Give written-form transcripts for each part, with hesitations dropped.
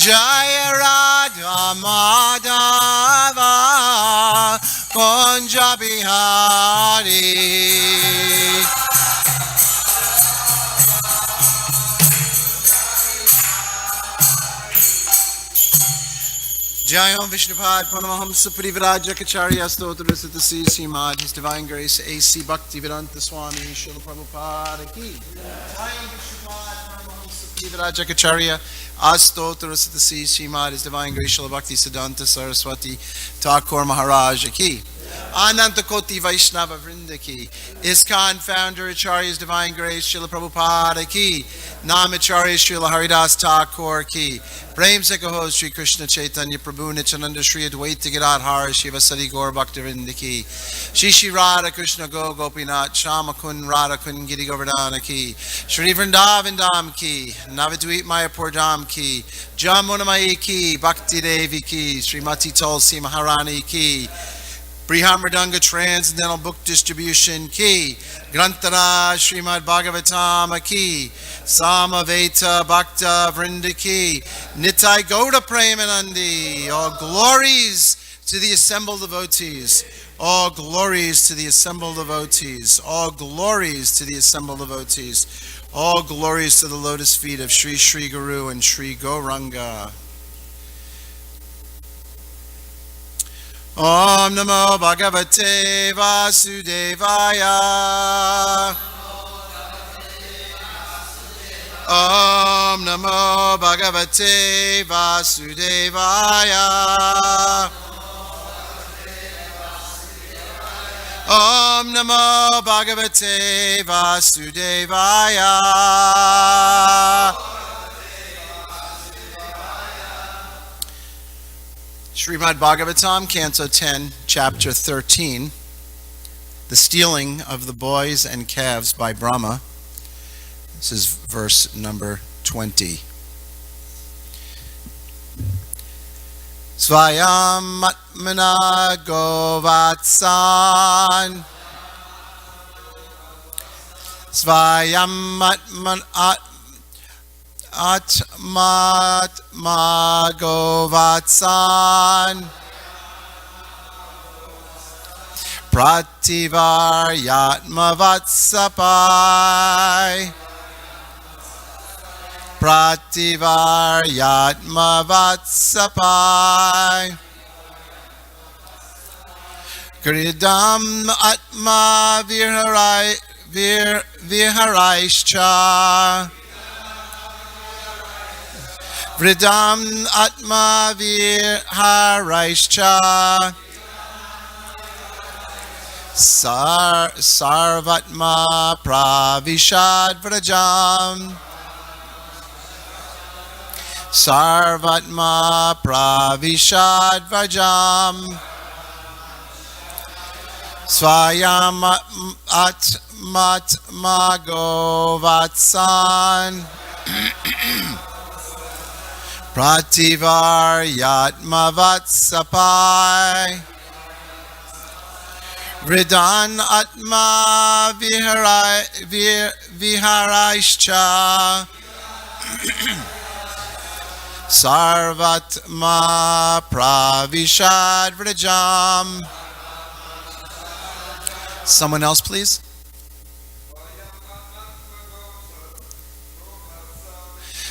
Jaya Radha Madhava Kunja Bihari. Jayam Vishnupad Paramahamsa Parivraja Kacharya Stotra Siddhasi Simad, His Divine Grace A.C. Bhaktivedanta Swami Srila Prabhupada Ki. Jayam Vishnupad Paramahamsa Parivraja Kacharya Astotra Siddhasi Simad, His Divine Grace Srila Bhakti Siddhanta Saraswati Thakur Maharaj Ki. Ananta Koti Vaishnava Vrinda Ki. ISKCON Founder Acharya's Divine Grace Srila Prabhupada Ki. Namacharya Srila Haridas Thakur Ki. Prem se kaho Shri Krishna Chaitanya Prabhu Nityananda Shri Advaita Gadadhara Shiva Sadi Gaur Bhaktivinoda Ki. Shri Shri Radha Krishna Go Gopinath Shama Kun Radha Kun Giri Govardhana Ki. Shri Vrindavan Dham Ki. Navadvip Mayapur Dham Ki. Jamunamayi Ki. Bhakti Devi Ki. Srimati Tulsi Maharani Ki. Brihamardanga Transcendental Book Distribution Ki. Grantara Srimad Bhagavatam Ki. Samaveta Bhakta Vrinda Ki. Nitai Gauda Premanandi. All glories to the assembled devotees. All glories to the assembled devotees. All glories to the assembled devotees. All glories to the lotus feet of Sri Sri Guru and Sri Gauranga. Om Namo Bhagavate Vasudevaya. Om Namo Bhagavate Vasudevaya. Om Namo Bhagavate Vasudevaya. Srimad Bhagavatam, Canto 10, Chapter 13, The Stealing of the Boys and Calves by Brahma. This is verse number 20. Svayam Atmana Govatsan. Svayam Atma Govatsan. Prativaryatma Vatsapai. Prativaryatma Vatsapai. Kridam Atma Viharaischa. Vridam Atma Viharaischa. Sarvatma Pravishad Vrajam. Sarvatma Pravishad Vrajam. Swayam Atmatma Govatsan. Prativaryatma Vatsapai. Vridan Atma Viharaischa. Sarvatma Pravishad Vrajam. Someone else, please.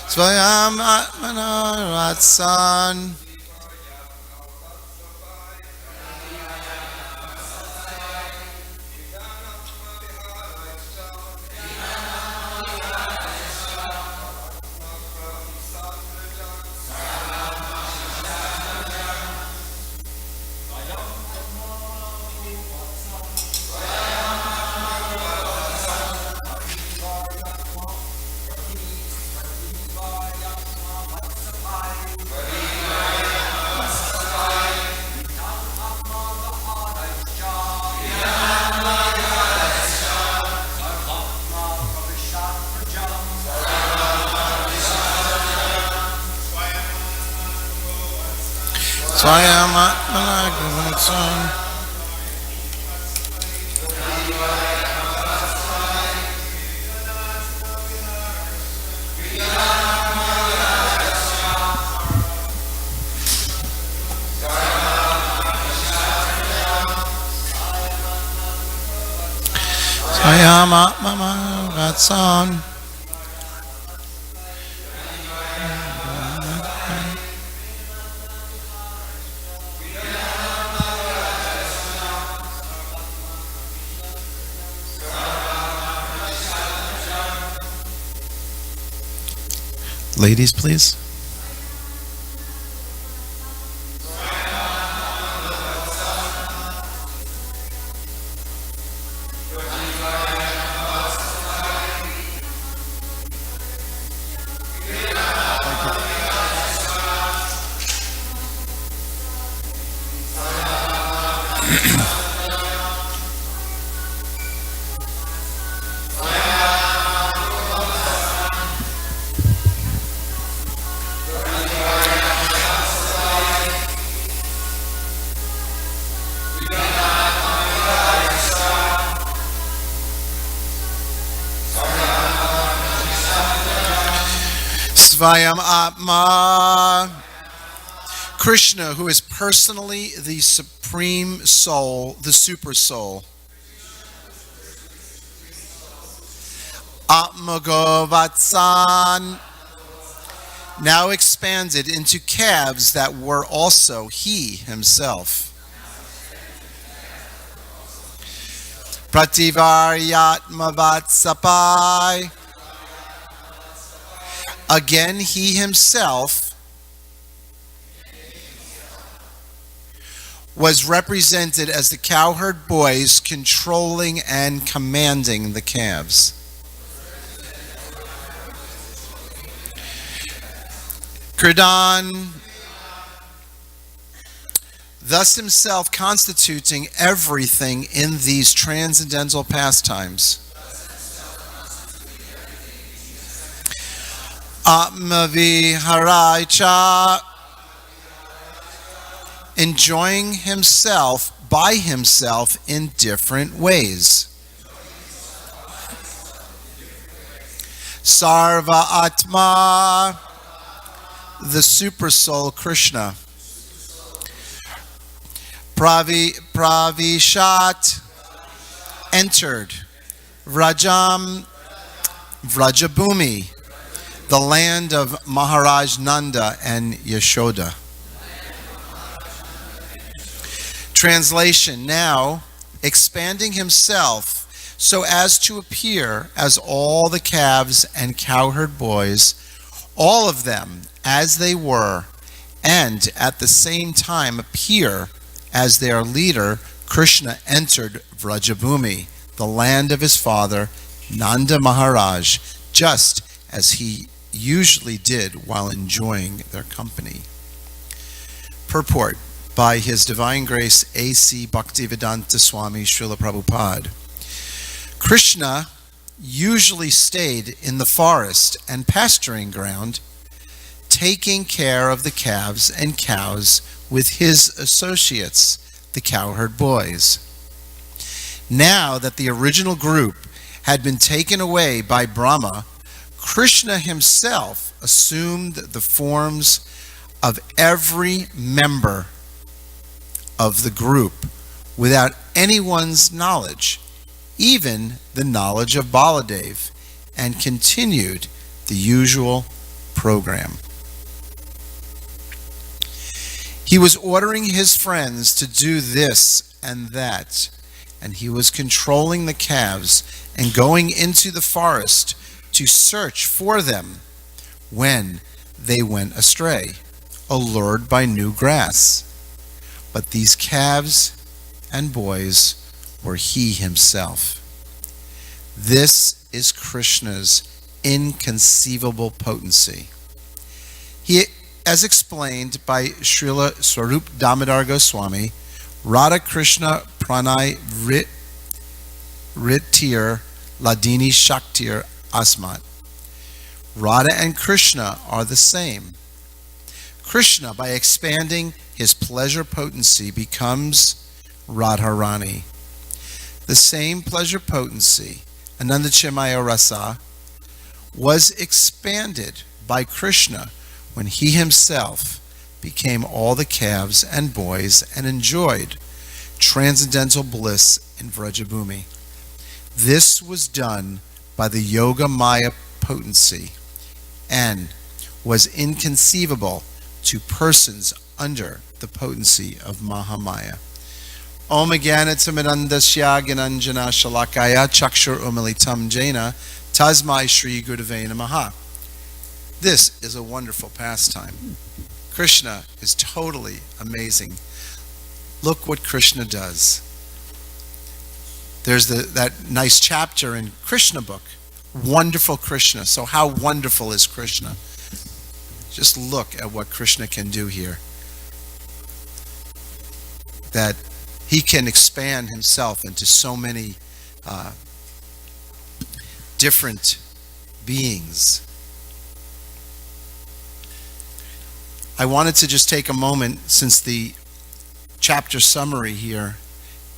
Swayam Atmana Vatsan. Swayam Atmana Govatsan. Svayama Mama Vatsan. Ladies, please. Svayam Atma. Krishna, who is personally the supreme soul, the super soul. Atmagovatsan, now expanded into calves that were also he himself. Prativaryatmavatsapai, again he himself was represented as the cowherd boys controlling and commanding the calves. Kirdan, thus himself constituting everything in these transcendental pastimes. Atmaviharaicha, enjoying himself by himself in different ways. Sarva Atma, the super soul Krishna. Pravishat, entered. Vrajam, Vrajabhumi, the land of Maharaj Nanda and Yashoda. Translation, now expanding himself so as to appear as all the calves and cowherd boys, all of them as they were, and at the same time appear as their leader, Krishna entered Vrajabhumi, the land of his father, Nanda Maharaj, just as he usually did while enjoying their company. Purport by His Divine Grace A.C. Bhaktivedanta Swami Srila Prabhupada. Krishna usually stayed in the forest and pasturing ground, taking care of the calves and cows with his associates, the cowherd boys. Now that the original group had been taken away by Brahma, Krishna himself assumed the forms of every member of the group without anyone's knowledge, even the knowledge of Baladev, and continued the usual program. He was ordering his friends to do this and that, and he was controlling the calves and going into the forest to search for them when they went astray, allured by new grass. But these calves and boys were he himself. This is Krishna's inconceivable potency. He, as explained by Srila Swarup Damodar Goswami, Radha Krishna Pranay Ritir Ladini Shaktir Asmat. Radha and Krishna are the same. Krishna, by expanding his pleasure potency, becomes Radharani. The same pleasure potency, Ananda Chimaya Rasa, was expanded by Krishna when he himself became all the calves and boys and enjoyed transcendental bliss in Vrajabhumi. This was done by the Yoga Maya potency and was inconceivable to persons under the potency of Mahamaya. Om Gyanatimirandasya Gyananjana Shalakaya Chakshur Umilitam Jaina Tasmai Shri Gurave Namaha. This is a wonderful pastime. Krishna is totally amazing. Look what Krishna does. There's that nice chapter in Krishna book. Wonderful Krishna. So how wonderful is Krishna? Just look at what Krishna can do here. That he can expand himself into so many different beings. I wanted to just take a moment, since the chapter summary here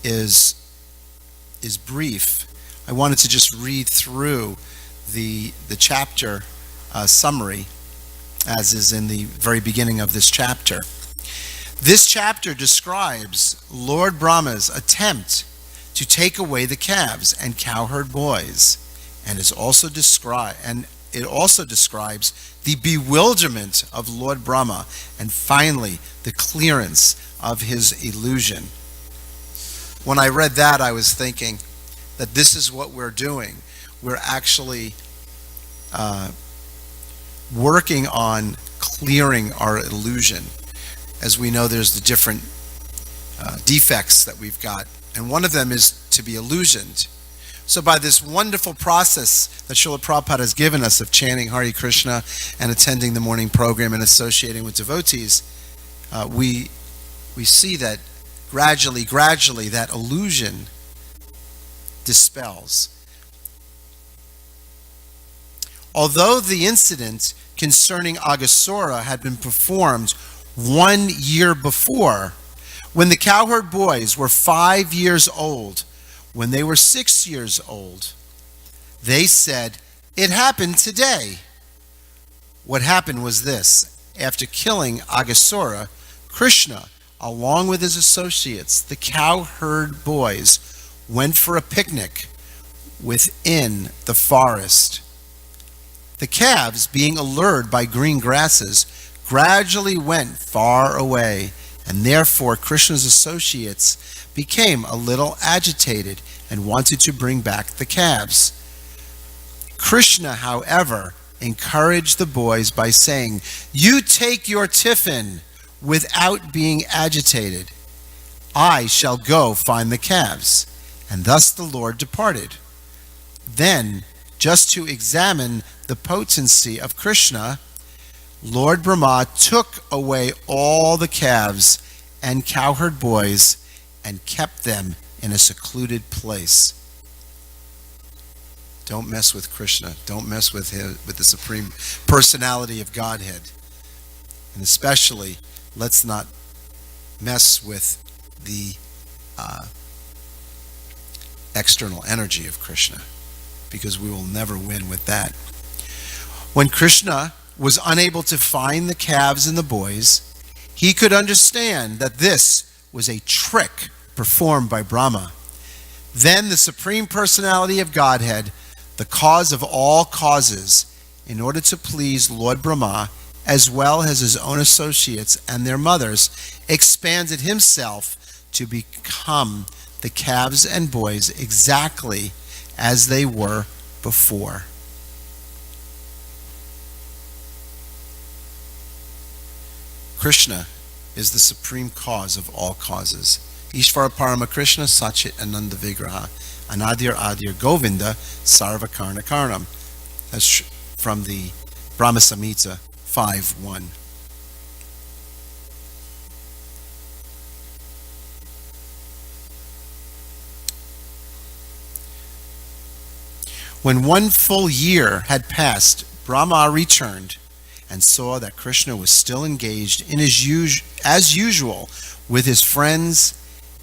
is brief. I wanted to just read through the chapter summary, as is in the very beginning of this chapter. This chapter describes Lord Brahma's attempt to take away the calves and cowherd boys, and it also describes the bewilderment of Lord Brahma, and finally the clearance of his illusion. When I read that, I was thinking that this is what we're doing. We're actually working on clearing our illusion. As we know, there's the different defects that we've got, and one of them is to be illusioned. So by this wonderful process that Srila Prabhupada has given us of chanting Hare Krishna and attending the morning program and associating with devotees, we see that gradually that illusion dispels. Although the incident concerning Aghasura had been performed 1 year before, when the cowherd boys were 5 years old, when they were 6 years old, they said, "It happened today." What happened was this: after killing Aghasura, Krishna, along with his associates, the cowherd boys, went for a picnic within the forest. The calves, being allured by green grasses, gradually went far away, and therefore Krishna's associates became a little agitated and wanted to bring back the calves. Krishna, however, encouraged the boys by saying, "You take your tiffin without being agitated. I shall go find the calves." And thus the Lord departed. Then, just to examine the potency of Krishna, Lord Brahma took away all the calves and cowherd boys and kept them in a secluded place. Don't mess with Krishna. Don't mess with the Supreme Personality of Godhead. And especially, let's not mess with the external energy of Krishna, because we will never win with that. When Krishna was unable to find the calves and the boys, he could understand that this was a trick performed by Brahma. Then the Supreme Personality of Godhead, the cause of all causes, in order to please Lord Brahma, as well as his own associates and their mothers, expanded himself to become the calves and boys exactly as they were before. Krishna is the supreme cause of all causes. Ishvara Parama Krishna Sachit Ananda Vigraha Anadir Adir Govinda Sarva Karna Karnam. That's from the Brahma Samhita 5:1. When 1 full year had passed, Brahma returned and saw that Krishna was still engaged in as usual with his friends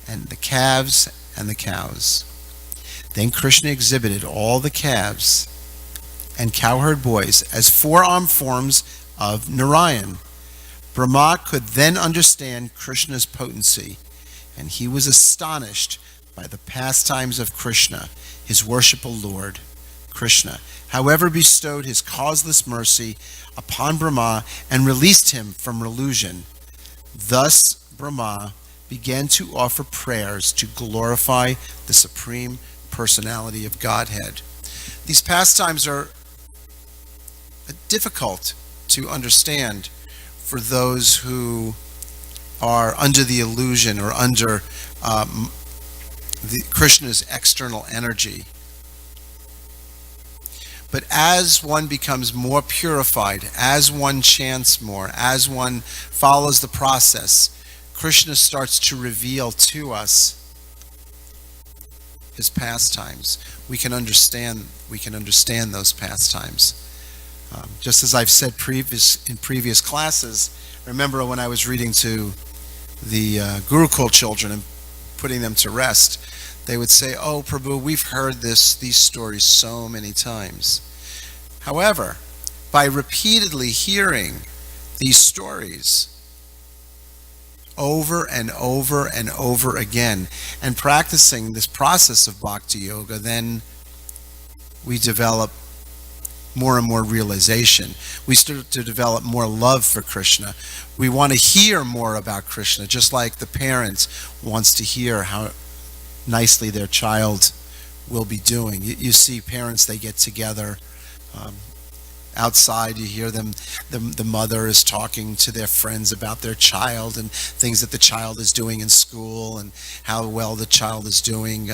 and the calves and the cows. Then Krishna exhibited all the calves and cowherd boys as four-armed forms of Narayan. Brahma could then understand Krishna's potency, and he was astonished by the pastimes of Krishna, his worshipful Lord, Krishna, however, bestowed his causeless mercy upon Brahma and released him from illusion. Thus Brahma began to offer prayers to glorify the Supreme Personality of Godhead. These pastimes are difficult to understand for those who are under the illusion or under Krishna's external energy. But as one becomes more purified, as one chants more, as one follows the process, Krishna starts to reveal to us his pastimes. We can understand those pastimes. Just as I've said in previous classes, remember when I was reading to the Gurukul children and putting them to rest, they would say, "Oh, Prabhu, we've heard these stories so many times." However, by repeatedly hearing these stories over and over and over again and practicing this process of bhakti yoga, then we develop more and more realization. We start to develop more love for Krishna. We want to hear more about Krishna, just like the parent wants to hear how nicely their child will be doing. You see parents, they get together outside, you hear them, the mother is talking to their friends about their child and things that the child is doing in school and how well the child is doing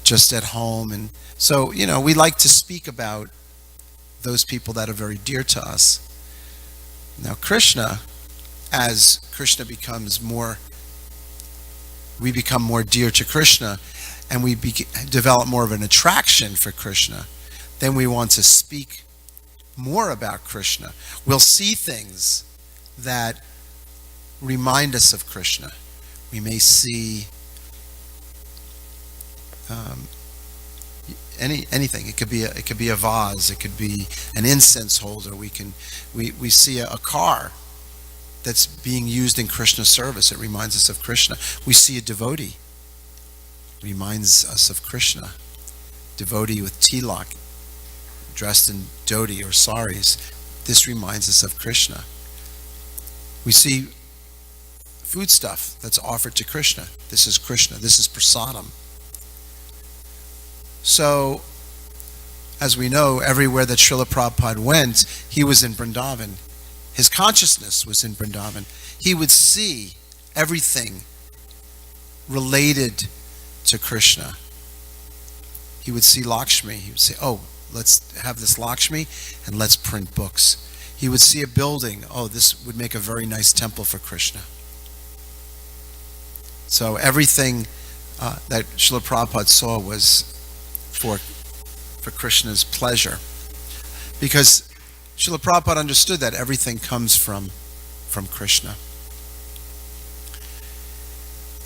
just at home. And so, we like to speak about those people that are very dear to us. Now Krishna, as Krishna becomes more, we become more dear to Krishna, and we develop more of an attraction for Krishna, then we want to speak more about Krishna. We'll see things that remind us of Krishna. We may see anything. It could be a vase. It could be an incense holder. We see a car that's being used in Krishna service. It reminds us of Krishna. We see a devotee. Reminds us of Krishna. Devotee with tilak, dressed in dhoti or saris. This reminds us of Krishna. We see foodstuff that's offered to Krishna. This is Krishna. This is prasadam. So, as we know, everywhere that Srila Prabhupada went, he was in Vrindavan. His consciousness was in Vrindavan. He would see everything related to Krishna. He would see Lakshmi. He would say, "Oh, let's have this Lakshmi and let's print books." He would see a building. "Oh, this would make a very nice temple for Krishna." So everything that Srila Prabhupada saw was for Krishna's pleasure, because Srila Prabhupada understood that everything comes from Krishna.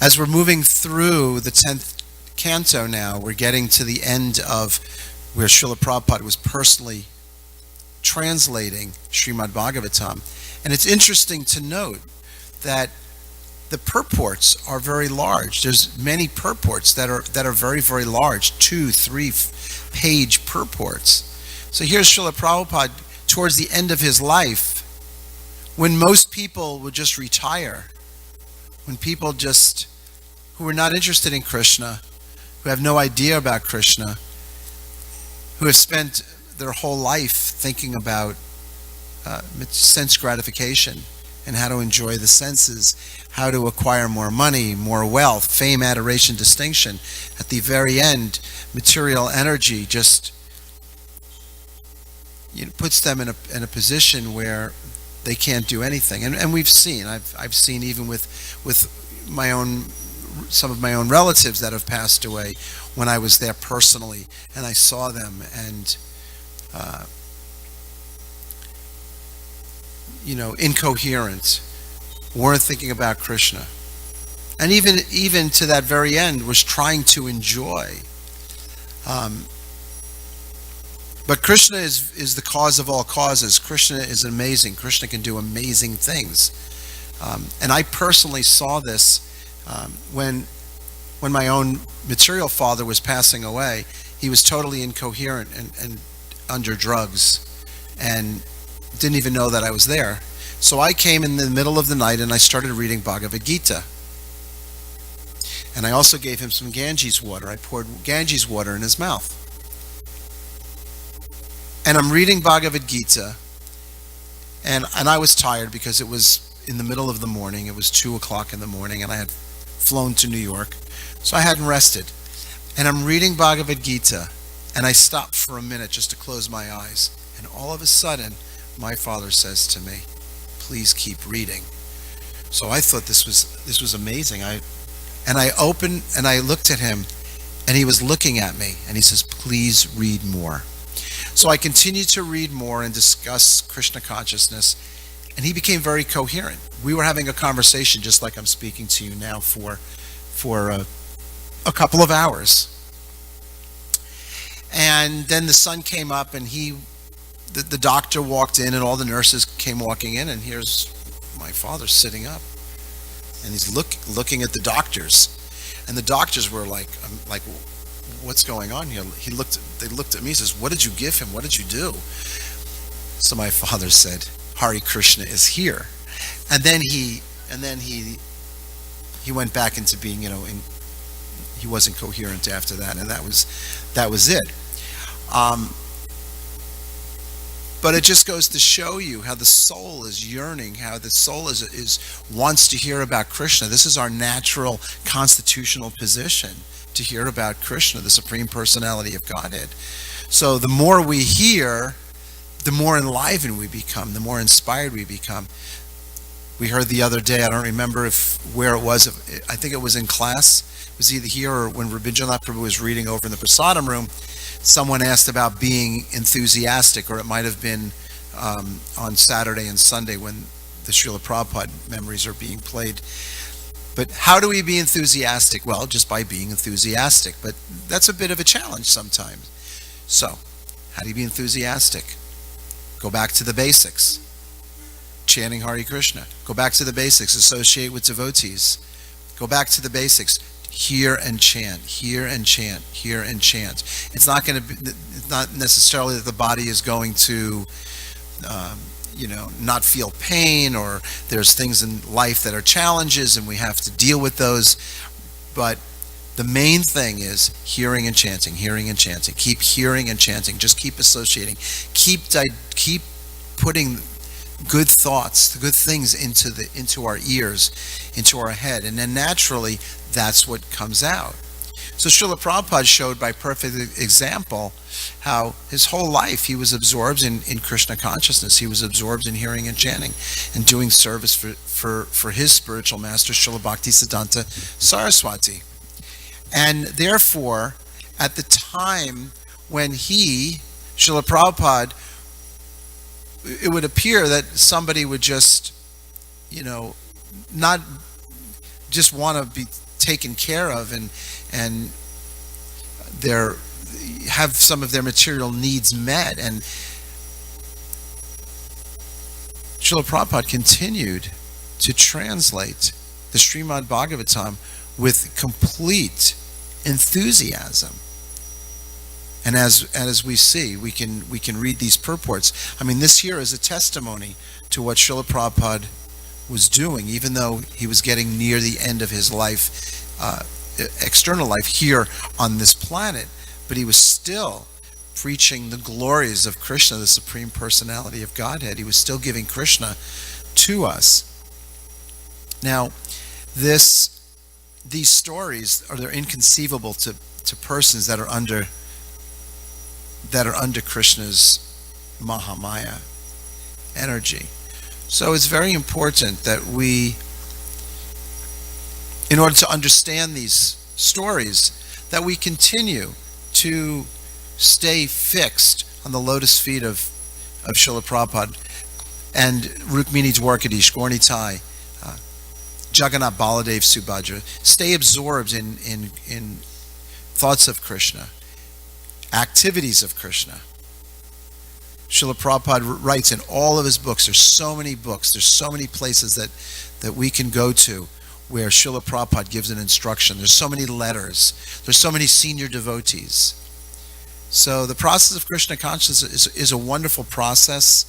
As we're moving through the 10th canto now, we're getting to the end of where Srila Prabhupada was personally translating Srimad Bhagavatam. And it's interesting to note that the purports are very large. There's many purports that are very, very large, 2-3 page purports. So here's Srila Prabhupada towards the end of his life, when most people would just retire, when people who are not interested in Krishna, who have no idea about Krishna, who have spent their whole life thinking about sense gratification and how to enjoy the senses, how to acquire more money, more wealth, fame, adoration, distinction. At the very end, material energy just puts them in a position where they can't do anything. And we've seen, I've seen even with some of my own relatives that have passed away, when I was there personally and I saw them and incoherent, weren't thinking about Krishna, and even to that very end was trying to enjoy. But Krishna is the cause of all causes. Krishna is amazing. Krishna can do amazing things. And I personally saw this when when my own material father was passing away, he was totally incoherent and under drugs and didn't even know that I was there. So I came in the middle of the night and I started reading Bhagavad Gita. And I also gave him some Ganges water. I poured Ganges water in his mouth. And I'm reading Bhagavad Gita, and I was tired because it was in the middle of the morning. It was 2 o'clock in the morning, and I had flown to New York, so I hadn't rested. And I'm reading Bhagavad Gita, and I stopped for a minute just to close my eyes. And all of a sudden, my father says to me, "Please keep reading." So I thought this was amazing. I opened and I looked at him, and he was looking at me, and he says, "Please read more." So I continued to read more and discuss Krishna consciousness, and he became very coherent. We were having a conversation just like I'm speaking to you now for a couple of hours. And then the sun came up, and the doctor walked in, and all the nurses came walking in, and here's my father sitting up, and he's looking at the doctors, and the doctors were like, "What's going on here?" They looked at me and says, "What did you give him? What did you do?" So my father said, "Hare Krishna is here." And then he went back into being, he wasn't coherent after that, and that was it. But it just goes to show you how the soul is yearning, how the soul wants to hear about Krishna. This is our natural constitutional position, to hear about Krishna, the Supreme Personality of Godhead. So the more we hear, the more enlivened we become, the more inspired we become. We heard the other day, I don't remember where it was, I think it was in class, it was either here or when Sacinandana Prabhu was reading over in the Prasadam room, someone asked about being enthusiastic, or it might have been on Saturday and Sunday when the Srila Prabhupada memories are being played. But how do we be enthusiastic? Well, just by being enthusiastic. But that's a bit of a challenge sometimes. So, how do you be enthusiastic? Go back to the basics. Chanting Hare Krishna. Go back to the basics. Associate with devotees. Go back to the basics. Hear and chant. Hear and chant. Hear and chant. It's not necessarily that the body is going to not feel pain, or there's things in life that are challenges and we have to deal with those. But the main thing is hearing and chanting, hearing and chanting. Keep hearing and chanting. Just keep associating. Keep putting good thoughts, good things into our ears, into our head, and then naturally that's what comes out. So Srila Prabhupada showed by perfect example how his whole life he was absorbed in Krishna consciousness. He was absorbed in hearing and chanting and doing service for his spiritual master, Srila Bhaktisiddhanta Saraswati. And therefore, at the time when Srila Prabhupada, it would appear that somebody would just, not just want to be taken care of and have some of their material needs met. And Srila Prabhupada continued to translate the Srimad Bhagavatam with complete enthusiasm. And as we see, we can read these purports. I mean, this here is a testimony to what Srila Prabhupada was doing, even though he was getting near the end of his life, external life here on this planet, but he was still preaching the glories of Krishna, the Supreme Personality of Godhead. He was still giving Krishna to us. Now, these stories they're inconceivable to persons that are under Krishna's Mahamaya energy. So it's very important that we, in order to understand these stories, that we continue to stay fixed on the lotus feet of Srila Prabhupada and Rukmini Dwarkadish, Gaurnitai, Jagannath Baladev Subhadra. Stay absorbed in thoughts of Krishna, activities of Krishna. Srila Prabhupada writes in all of his books, there's so many books, there's so many places that we can go to where Srila Prabhupada gives an instruction. There's so many letters. There's so many senior devotees. So the process of Krishna consciousness is a wonderful process.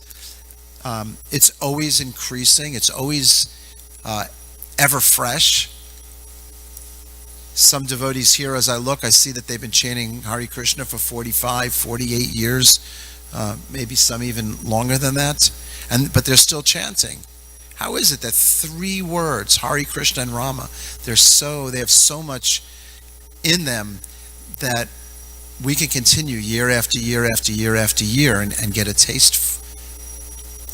It's always increasing. It's always ever fresh. Some devotees here, as I look, I see that they've been chanting Hare Krishna for 45, 48 years, maybe some even longer than that, but they're still chanting. How is it that 3 words, Hare Krishna and Rama, they have so much in them that we can continue year after year after year after year and get a taste?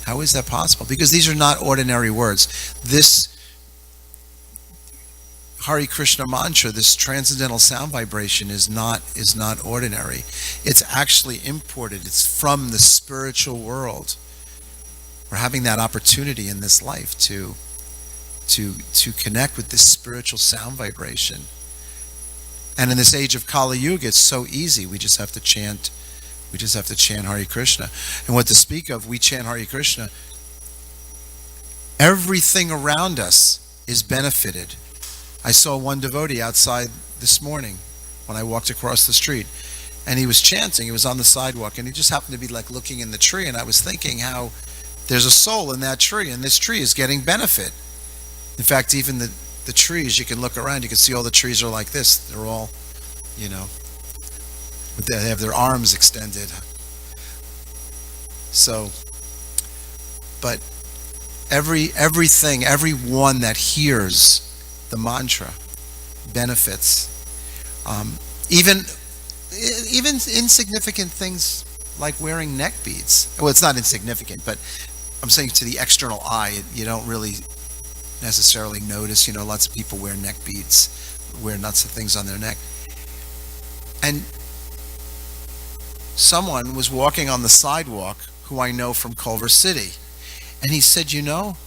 How is that possible? Because these are not ordinary words. This Hare Krishna mantra, this transcendental sound vibration, is not ordinary. It's actually imported. It's from the spiritual world. We're having that opportunity in this life to connect with this spiritual sound vibration. And in this age of Kali Yuga, it's so easy. We just have to chant. We just have to chant Hare Krishna. And what to speak of, we chant Hare Krishna. Everything around us is benefited. I saw one devotee outside this morning when I walked across the street, and he was chanting. He was on the sidewalk, and he just happened to be like looking in the tree, and I was thinking how there's a soul in that tree, and this tree is getting benefit. In fact, even the trees, you can look around, you can see all the trees are like this. They're all, they have their arms extended. So, but everyone that hears the mantra benefits. Even insignificant things like wearing neck beads. Well, it's not insignificant, but I'm saying to the external eye, you don't really necessarily notice. Lots of people wear neck beads, wear lots of things on their neck. And someone was walking on the sidewalk who I know from Culver City. And he said,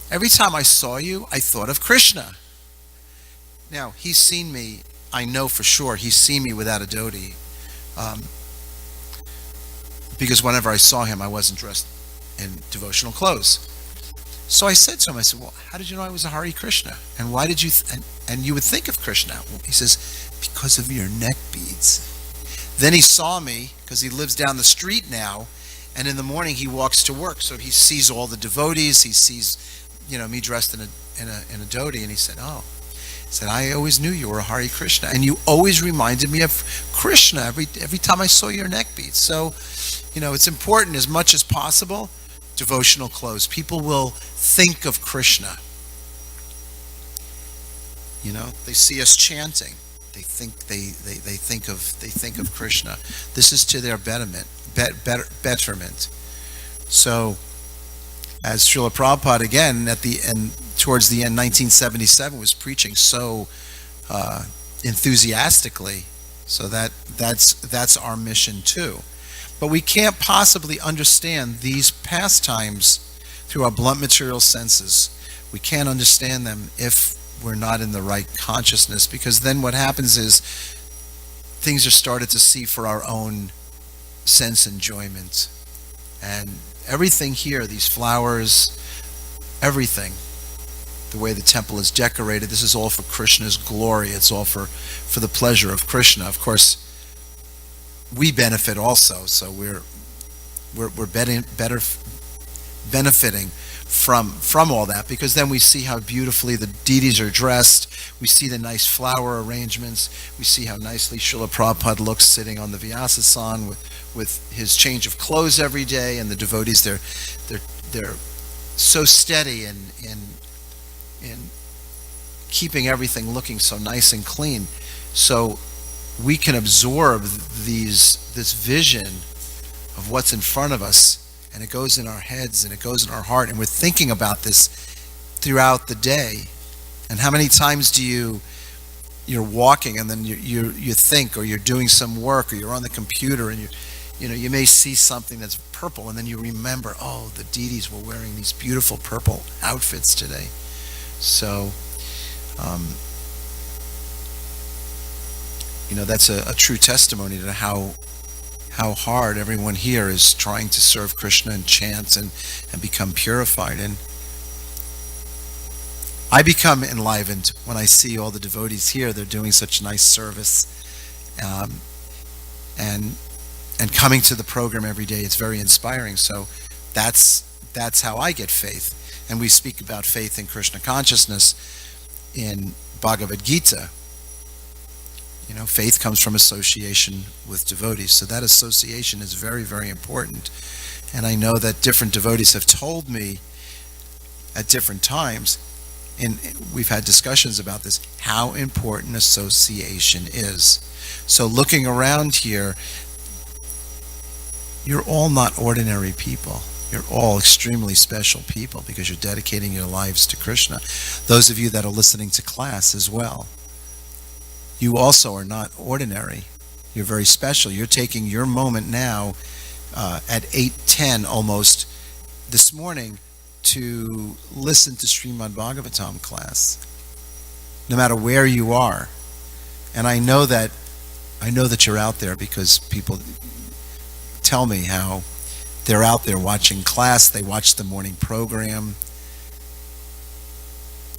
every time I saw you, I thought of Krishna. Now, he's seen me, I know for sure, he's seen me without a dhoti. Because whenever I saw him, I wasn't dressed in devotional clothes. So I said to him, well, how did you know I was a Hare Krishna? And why did you, and you would think of Krishna? He says, because of your neck beads. Then he saw me, because he lives down the street now, and in the morning he walks to work, so he sees all the devotees, he sees, me dressed in a dhoti, and he said, he said, I always knew you were a Hare Krishna, and you always reminded me of Krishna every time I saw your neck beads. So, it's important as much as possible, devotional clothes. People will think of Krishna. They see us chanting. They think of Krishna. This is to their betterment. So, as Srila Prabhupada again towards the end, 1977, was preaching so enthusiastically. So that's our mission too. But we can't possibly understand these pastimes through our blunt material senses. We can't understand them if we're not in the right consciousness, because then what happens is things are started to see for our own sense enjoyment. And everything here, these flowers, everything, the way the temple is decorated, this is all for Krishna's glory. It's all for the pleasure of Krishna. Of course, we benefit also, so we're benefiting from all that, because then we see how beautifully the deities are dressed. We see the nice flower arrangements. We see how nicely Srila Prabhupada looks sitting on the Vyasasan with his change of clothes every day, and the devotees they're so steady in keeping everything looking so nice and clean. So we can absorb this vision of what's in front of us, and it goes in our heads and it goes in our heart, and we're thinking about this throughout the day. And how many times do you're walking and then you think, or you're doing some work, or you're on the computer and you may see something that's purple, and then you remember, oh, the deities were wearing these beautiful purple outfits today. So that's a true testimony to how hard everyone here is trying to serve Krishna and chant and become purified. And I become enlivened when I see all the devotees here. They're doing such nice service, and coming to the program every day. It's very inspiring. So that's how I get faith. And we speak about faith in Krishna consciousness in Bhagavad Gita. Faith comes from association with devotees. So that association is very, very important. And I know that different devotees have told me at different times, and we've had discussions about this, how important association is. So looking around here, you're all not ordinary people. You're all extremely special people because you're dedicating your lives to Krishna. Those of you that are listening to class as well, you also are not ordinary. You're very special. You're taking your moment now at 8:10 almost this morning to listen to Srimad Bhagavatam class, no matter where you are. And I know that you're out there because people tell me how they're out there watching class, they watch the morning program,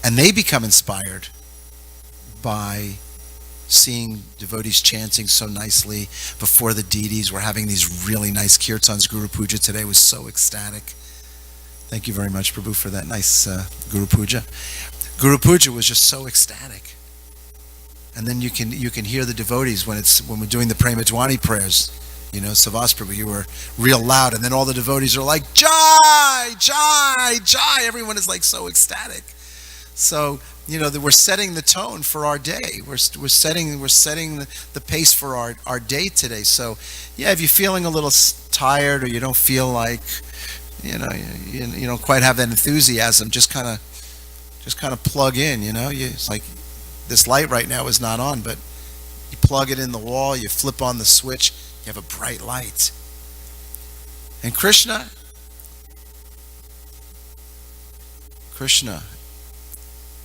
and they become inspired by seeing devotees chanting so nicely before the deities. We're having these really nice kirtans. Guru Puja today was so ecstatic. Thank you very much, Prabhu, for that nice Guru Puja. Guru Puja was just so ecstatic. And then you can hear the devotees when we're doing the Premadwani prayers. Savas Prabhu, you were real loud, and then all the devotees are like, Jai, Jai, Jai. Everyone is like so ecstatic. So, that we're setting the tone for our day. We're setting the pace for our day today. So, yeah, if you're feeling a little tired or you don't feel like, you don't quite have that enthusiasm, just kind of plug in. It's like this light right now is not on, but you plug it in the wall, you flip on the switch, you have a bright light. And Krishna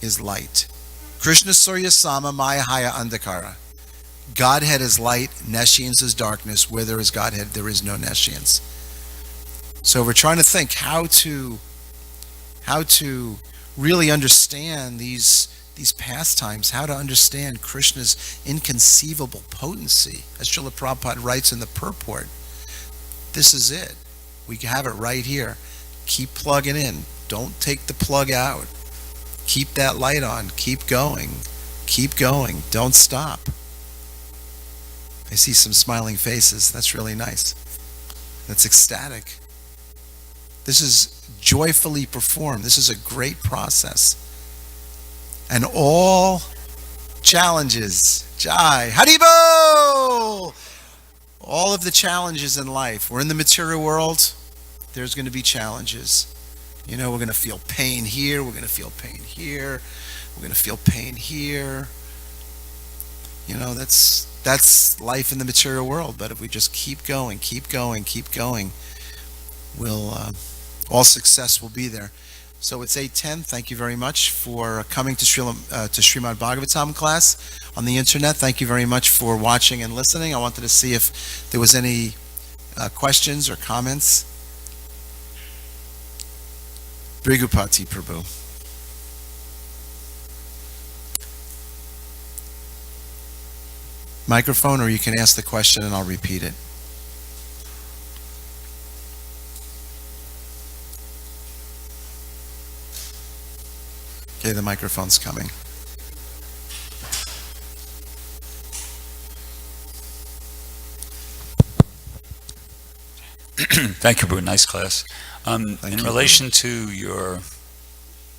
is light. Krishna Surya Sama Maya Haya Andhakara. Godhead is light, nescience is darkness. Where there is Godhead, there is no nescience. So we're trying to think how to really understand these pastimes, how to understand Krishna's inconceivable potency. As Srila Prabhupada writes in the purport, this is it. We have it right here. Keep plugging in. Don't take the plug out. Keep that light on. Keep going. Keep going. Don't stop. I see some smiling faces. That's really nice. That's ecstatic. This is joyfully performed. This is a great process. And all challenges, Jai, Haribo! All of the challenges in life. We're in the material world. There's going to be challenges. We're going to feel pain here. We're going to feel pain here. We're going to feel pain here. That's life in the material world. But if we just keep going, all success will be there. So it's 8:10. Thank you very much for coming to Srimad Bhagavatam class on the internet. Thank you very much for watching and listening. I wanted to see if there was any questions or comments. Brigupati Prabhu. Microphone, or you can ask the question and I'll repeat it. Okay, the microphone's coming. Thank you, Prabhu. Nice class. In relation to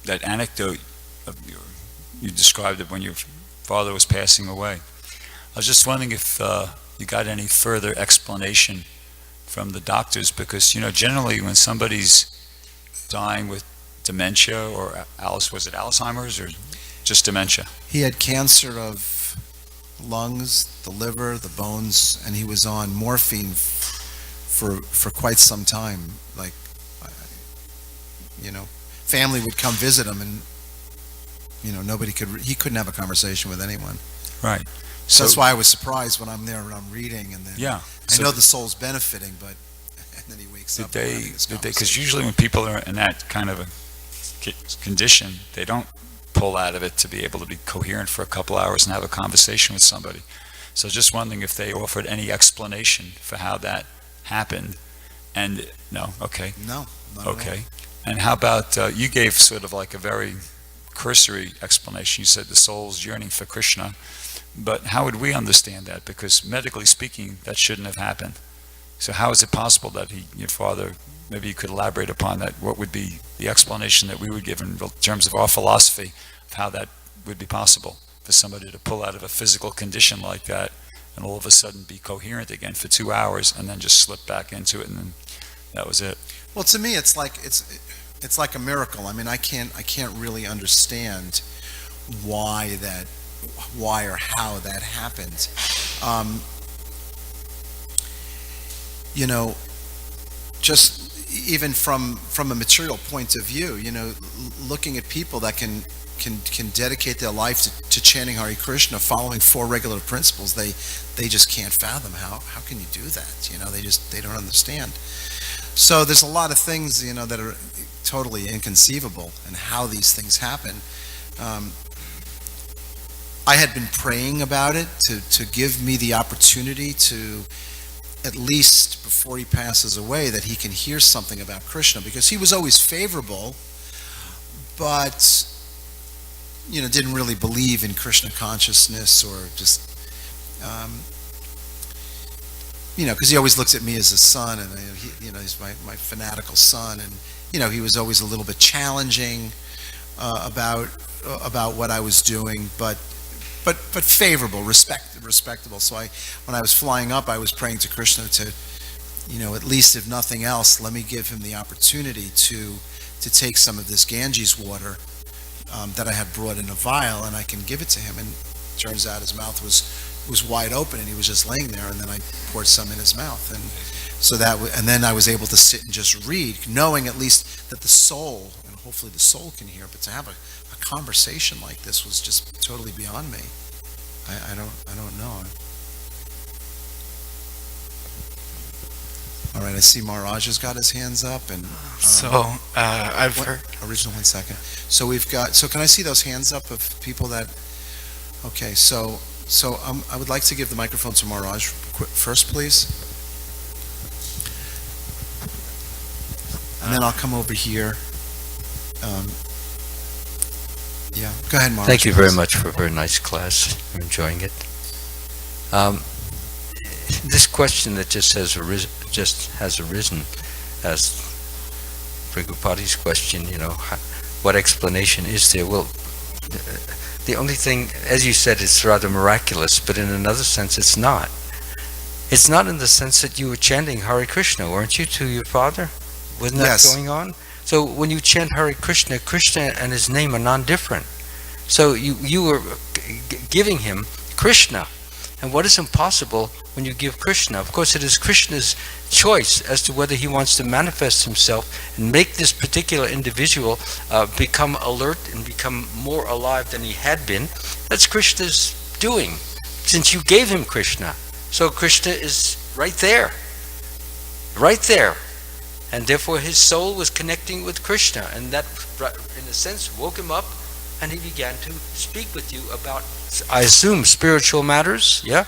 that anecdote you described it when your father was passing away. I was just wondering if you got any further explanation from the doctors, because generally when somebody's dying with dementia or was it Alzheimer's or just dementia? He had cancer of lungs, the liver, the bones, and he was on morphine for quite some time. Like, family would come visit him, and he couldn't have a conversation with anyone. Right. So that's why I was surprised when I'm there and I'm reading, and then I know the soul's benefiting, but and then he wakes up. Because usually when people are in that kind of a condition, they don't pull out of it to be able to be coherent for a couple hours and have a conversation with somebody. So just wondering if they offered any explanation for how that happened. And no, okay. No, not at all. Okay. And how about, you gave sort of like a very cursory explanation. You said the soul's yearning for Krishna, but how would we understand that? Because medically speaking, that shouldn't have happened. So how is it possible that your father, maybe you could elaborate upon that, what would be the explanation that we would give in terms of our philosophy of how that would be possible for somebody to pull out of a physical condition like that and all of a sudden be coherent again for 2 hours and then just slip back into it and then that was it. Well, to me, it's like a miracle. I mean, I can't really understand why or how that happened. You know, just even from a material point of view, you know, looking at people that can dedicate their life to chanting Hare Krishna, following 4 regular principles, they just can't fathom how can you do that? You know, they don't understand. So there's a lot of things, you know, that are totally inconceivable in how these things happen. I had been praying about it to give me the opportunity to, at least before he passes away, that he can hear something about Krishna, because he was always favorable, but, you know, didn't really believe in Krishna consciousness, or just, you know, because he always looks at me as a son, and you know, he's my fanatical son, and you know, he was always a little bit challenging about what I was doing, but favorable, respectable. So when I was flying up, I was praying to Krishna to, you know, at least if nothing else, let me give him the opportunity to take some of this Ganges water that I had brought in a vial, and I can give it to him. And it turns out his mouth was wide open, and he was just laying there, and then I poured some in his mouth, and so and then I was able to sit and just read, knowing at least that the soul, and hopefully the soul can hear, but to have a conversation like this was just totally beyond me. I don't know. All right, I see Maharaj has got his hands up, and I've heard. Original, 1 second. So we've got. So can I see those hands up of people that? Okay, so I would like to give the microphone to Maharaj first, please, and then I'll come over here. Yeah, go ahead, Maharaj. Thank you very much for a very nice class. I'm enjoying it. This question that just has arisen as Prabhupada's question, you know, what explanation is there? Well, the only thing, as you said, it's rather miraculous, but in another sense, it's not. It's not in the sense that you were chanting Hare Krishna, weren't you, to your father? Wasn't that going on? So when you chant Hare Krishna, Krishna and his name are non-different. So you were giving him Krishna. And what is impossible when you give Krishna? Of course, it is Krishna's choice as to whether he wants to manifest himself and make this particular individual become alert and become more alive than he had been. That's Krishna's doing, since you gave him Krishna. So Krishna is right there. And therefore his soul was connecting with Krishna, and that, in a sense, woke him up, and he began to speak with you about, I assume, spiritual matters, yeah?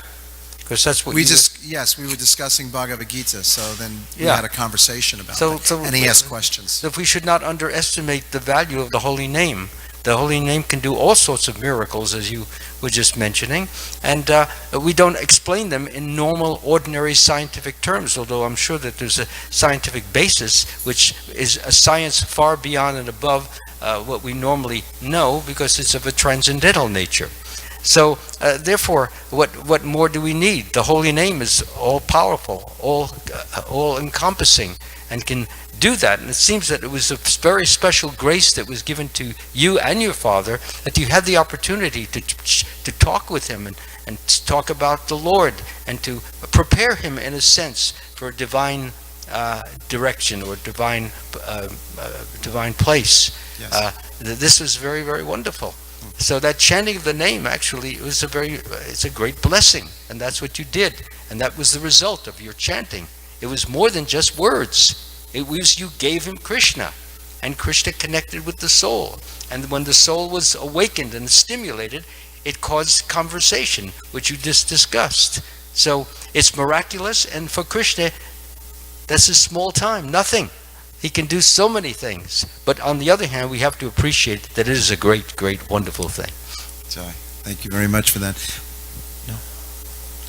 Because that's what Yes, we were discussing Bhagavad Gita, so then we had a conversation about it, and he asked questions. So we should not underestimate the value of the holy name. The holy name can do all sorts of miracles, as you were just mentioning, and we don't explain them in normal, ordinary scientific terms, although I'm sure that there's a scientific basis, which is a science far beyond and above what we normally know, because it's of a transcendental nature. So, therefore, what more do we need? The holy name is all-powerful, all-encompassing, and can do that. And it seems that it was a very special grace that was given to you and your father, that you had the opportunity to talk with him and to talk about the Lord, and to prepare him, in a sense, for divine direction or divine place. Yes. This was very, very wonderful. So that chanting of the name actually it's a great blessing, and that's what you did, and that was the result of your chanting. It was more than just words. It was you gave him Krishna. and Krishna connected with the soul. And when the soul was awakened and stimulated, it caused conversation, which you just discussed. So it's miraculous, and for Krishna, that's a small time, nothing. He can do so many things. But on the other hand, we have to appreciate that it is a great, great, wonderful thing. Joy, thank you very much for that. No?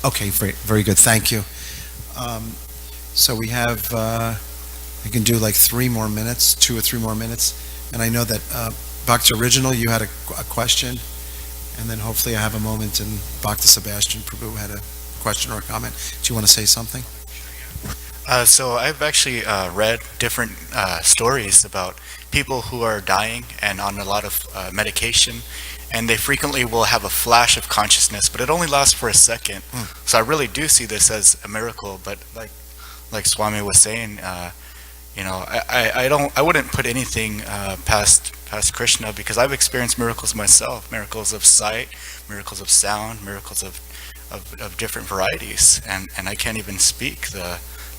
Okay, very, very good. Thank you. So we have, we can do like 3 more minutes, 2 or 3 more minutes. And I know that Bhakti Original, you had a question. And then hopefully I have a moment, and Bhakti Sebastian Prabhu had a question or a comment. Do you want to say something? So I've actually read different stories about people who are dying and on a lot of medication, and they frequently will have a flash of consciousness, but it only lasts for a second. So I really do see this as a miracle. But like Swami was saying, I wouldn't put anything past Krishna, because I've experienced miracles myself, miracles of sight, miracles of sound, miracles of different varieties, and I can't even speak the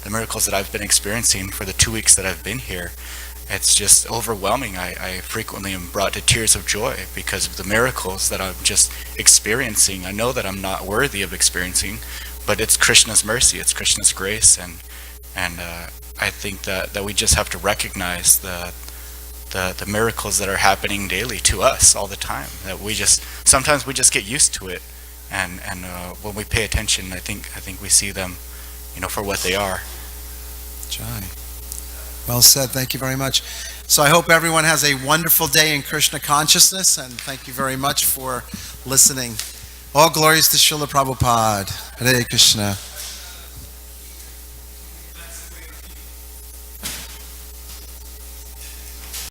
miracles that I've been experiencing for the 2 weeks that I've been here. It's just overwhelming. I frequently am brought to tears of joy because of the miracles that I'm just experiencing. I know that I'm not worthy of experiencing, but it's Krishna's mercy, it's Krishna's grace, and I think that we just have to recognize the miracles that are happening daily to us all the time. That sometimes we just get used to it, and when we pay attention, I think we see them, for what they are. Jai. Well said. Thank you very much. So I hope everyone has a wonderful day in Krishna consciousness, and thank you very much for listening. All glories to Srila Prabhupada. Hare Krishna.